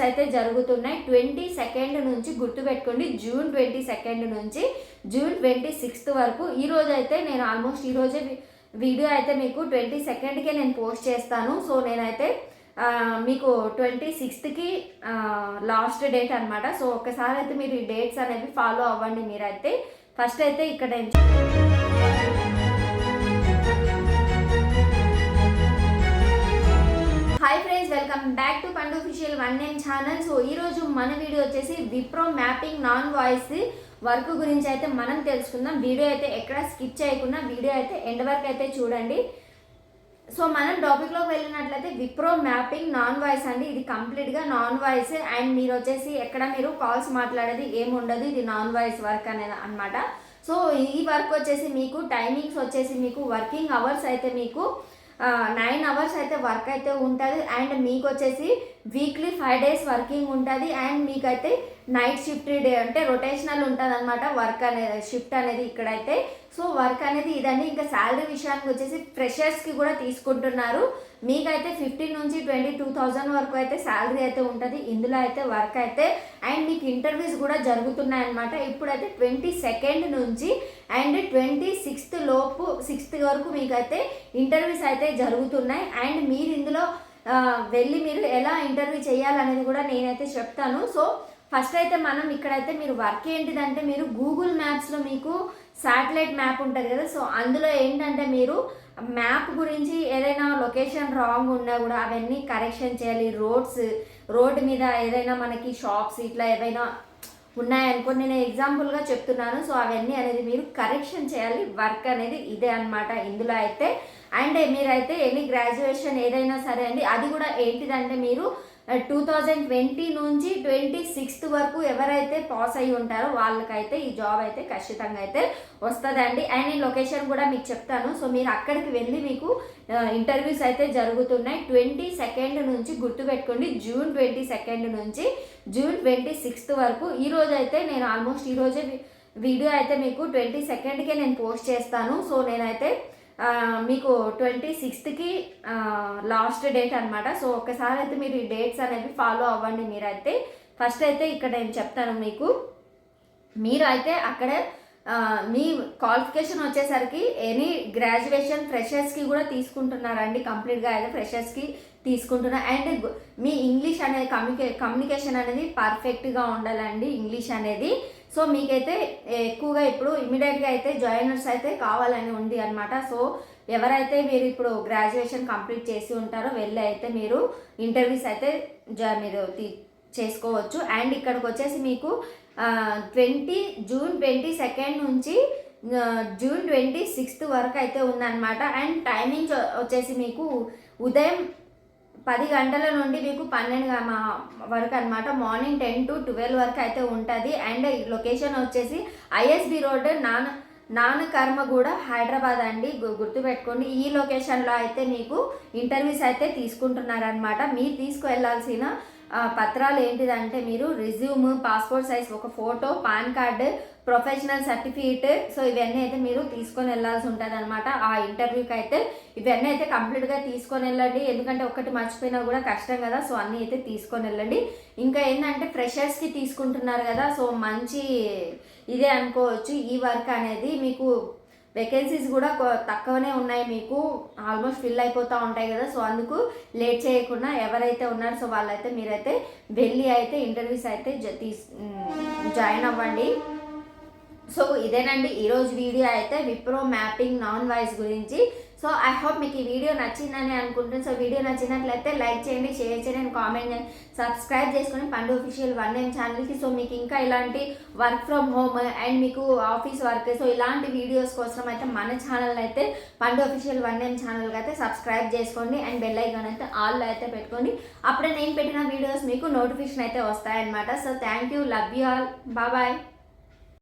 Interviews అయితే జరుగుతున్నాయి 22nd నుంచి, గుర్తుపెట్టుకోండి జూన్ 22nd నుంచి జూన్ 26th వరకు. ఈరోజు అయితే నేను ఆల్మోస్ట్ ఈరోజే వీడియో అయితే మీకు 22ndకే నేను పోస్ట్ చేస్తాను. సో నేనైతే మీకు 26th లాస్ట్ డేట్ అనమాట. సో ఒకసారి అయితే మీరు ఈ డేట్స్ అనేవి ఫాలో అవ్వండి. మీరైతే ఫస్ట్ అయితే ఇక్కడ hi friends, welcome back to Pandu official one name channel. So ఈరోజు మన వీడియో వచ్చేసి Wipro mapping non voice work గురించి అయితే మనం తెలుసుకుందాం. వీడియో అయితే ఎక్కడ స్కిప్ చేయకుండా వీడియో అయితే ఎండ్ వరకు అయితే చూడండి. సో మనం టాపిక్లోకి వెళ్ళినట్లయితే విప్రో మ్యాపింగ్ నాన్ వాయిస్ అండి. ఇది కంప్లీట్గా నాన్ వాయిస్ అండ్ మీరు వచ్చేసి ఎక్కడ మీరు కాల్స్ మాట్లాడేది ఏమి ఉండదు. ఇది నాన్ వాయిస్ వర్క్ అనేది అనమాట. సో ఈ వర్క్ వచ్చేసి మీకు టైమింగ్స్ వచ్చేసి మీకు వర్కింగ్ అవర్స్ అయితే మీకు 9 hours అయితే వర్క్ అయితే ఉంటుంది. అండ్ మీకు వచ్చేసి వీక్లీ 5 days వర్కింగ్ ఉంటుంది. అండ్ మీకైతే నైట్ షిఫ్ట్ డే అంటే రొటేషనల్ ఉంటుంది అనమాట వర్క్ అనేది, షిఫ్ట్ అనేది ఇక్కడైతే. సో వర్క్ అనేది ఇదండి. ఇంకా శాలరీ విషయానికి వచ్చేసి ఫ్రెషర్స్కి కూడా తీసుకుంటున్నారు. మీకైతే 15 నుంచి 22,000 వరకు అయితే శాలరీ అయితే ఉంటుంది ఇందులో అయితే వర్క్ అయితే. అండ్ మీకు ఇంటర్వ్యూస్ కూడా జరుగుతున్నాయి అనమాట. ఇప్పుడైతే 22nd నుంచి అండ్ 26th లోపు 6th వరకు మీకైతే ఇంటర్వ్యూస్ అయితే జరుగుతున్నాయి. అండ్ మీరు ఇందులో వెళ్ళి మీరు ఎలా ఇంటర్వ్యూ చేయాలనేది కూడా నేనైతే చెప్తాను. సో ఫస్ట్ అయితే మనం ఇక్కడైతే మీరు వర్క్ ఏంటిదంటే మీరు గూగుల్ మ్యాప్స్లో మీకు శాటిలైట్ మ్యాప్ ఉంటుంది కదా. సో అందులో ఏంటంటే మీరు మ్యాప్ గురించి ఏదైనా లొకేషన్ రాంగ్ ఉన్నా కూడా అవన్నీ కరెక్షన్ చేయాలి. రోడ్డు మీద ఏదైనా మనకి షాప్స్ ఇట్లా ఏవైనా ఉన్నాయనుకో, నేను ఎగ్జాంపుల్గా చెప్తున్నాను. సో అవన్నీ అనేది మీరు కరెక్షన్ చేయాలి. వర్క్ అనేది ఇదే అనమాట ఇందులో అయితే. అండ్ మీరైతే ఎనీ గ్రాడ్యుయేషన్ ఏదైనా సరే అండి, అది కూడా ఏంటిదంటే మీరు 2020 నుంచి 26th వరకు ఎవరైతే పాస్ అయ్యి ఉంటారో వాళ్ళకైతే ఈ జాబ్ అయితే ఖచ్చితంగా అయితే వస్తుందండి. అండ్ నేను లొకేషన్ కూడా మీకు చెప్తాను. సో మీరు అక్కడికి వెళ్ళి మీకు ఇంటర్వ్యూస్ అయితే జరుగుతున్నాయి 22nd నుంచి, గుర్తుపెట్టుకోండి జూన్ 22nd నుంచి జూన్ 26th వరకు. ఈరోజు అయితే నేను ఆల్మోస్ట్ ఈరోజే వీడియో అయితే మీకు 22ndకే నేను పోస్ట్ చేస్తాను. సో నేనైతే మీకు 26th లాస్ట్ డేట్ అనమాట. సో ఒకసారి అయితే మీరు ఈ డేట్స్ అనేవి ఫాలో అవ్వండి. మీరైతే ఫస్ట్ అయితే ఇక్కడ నేను చెప్తాను మీకు. మీరు అయితే అక్కడ మీ క్వాలిఫికేషన్ వచ్చేసరికి ఎనీ గ్రాడ్యుయేషన్ ఫ్రెషర్స్కి కూడా తీసుకుంటున్నారండి. కంప్లీట్గా అయితే ఫ్రెషర్స్కి తీసుకుంటున్నారు. అండ్ మీ ఇంగ్లీష్ అనేది కమ్యూనికేషన్ అనేది పర్ఫెక్ట్గా ఉండాలండి ఇంగ్లీష్ అనేది. సో మీకైతే ఎక్కువగా ఇప్పుడు ఇమీడియట్గా అయితే జాయినర్స్ అయితే కావాలని ఉంది అనమాట. సో ఎవరైతే మీరు ఇప్పుడు గ్రాడ్యుయేషన్ కంప్లీట్ చేసి ఉంటారో వెళ్ళి అయితే మీరు ఇంటర్వ్యూస్ అయితే మీరు చేసుకోవచ్చు. అండ్ ఇక్కడికి వచ్చేసి మీకు జూన్ 22nd నుంచి జూన్ 26th వరకు అయితే ఉందన్నమాట. అండ్ టైమింగ్స్ వచ్చేసి మీకు ఉదయం 10 గంటల నుండి మీకు 12 వరకు అనమాట. మార్నింగ్ 10 to 12 వరకు అయితే ఉంటుంది. అండ్ లొకేషన్ వచ్చేసి ISB రోడ్ నానకర్మగూడ హైదరాబాద్ అండి. గుర్తుపెట్టుకోండి. ఈ లొకేషన్లో అయితే మీకు ఇంటర్వ్యూస్ అయితే తీసుకుంటున్నారనమాట. మీరు తీసుకువెళ్ళాల్సిన పత్రాలు ఏంటిదంటే మీరు రెజ్యూమ్, పాస్పోర్ట్ సైజ్ ఒక photo, pan card, professional certificate. So ఇవన్నీ అయితే మీరు తీసుకొని వెళ్ళాల్సి ఉంటుంది అనమాట ఆ ఇంటర్వ్యూకి అయితే. ఇవన్నీ అయితే కంప్లీట్గా తీసుకొని వెళ్ళండి, ఎందుకంటే ఒకటి మర్చిపోయినా కూడా కష్టం కదా. సో అన్నీ అయితే తీసుకొని వెళ్ళండి. ఇంకా ఏంటంటే ఫ్రెషర్స్కి తీసుకుంటున్నారు కదా, సో మంచి ఇదే అనుకోవచ్చు ఈ వర్క్ అనేది. మీకు వేకెన్సీస్ కూడా తక్కువనే ఉన్నాయి, మీకు ఆల్మోస్ట్ ఫిల్ అయిపోతూ ఉంటాయి కదా. సో అందుకు లేట్ చేయకుండా ఎవరైతే ఉన్నారో సో వాళ్ళైతే మీరైతే వెళ్ళి అయితే ఇంటర్వ్యూస్ అయితే జాయిన్ అవ్వండి. సో ఇదేనండి ఈరోజు వీడియో అయితే విప్రో మ్యాపింగ్ నాన్ వాయిస్ గురించి. సో ఐ హోప్ మీకు ఈ వీడియో నచ్చిందని అనుకుంటున్నాను. సో వీడియో నచ్చినట్లయితే లైక్ చేయండి, షేర్ చేయండి, కామెంట్ చేయండి, సబ్స్క్రైబ్ చేసుకొని పండు అఫీషియల్ వన్ నేమ్ ఛానల్కి. సో మీకు ఇంకా ఇలాంటి వర్క్ ఫ్రమ్ హోమ్ అండ్ మీకు ఆఫీస్ వర్క్ సో ఇలాంటి వీడియోస్ కోసం అయితే మన ఛానల్ అయితే పండు అఫీషియల్ వన్ నేమ్ ఛానల్కి అయితే సబ్స్క్రైబ్ చేసుకోండి. అండ్ బెల్ ఐకాన్ అయితే ఆల్లో అయితే పెట్టుకోండి. అప్పుడే నేను పెట్టిన వీడియోస్ మీకు నోటిఫికేషన్ అయితే వస్తాయన్నమాట. So thank you, love you all, bye.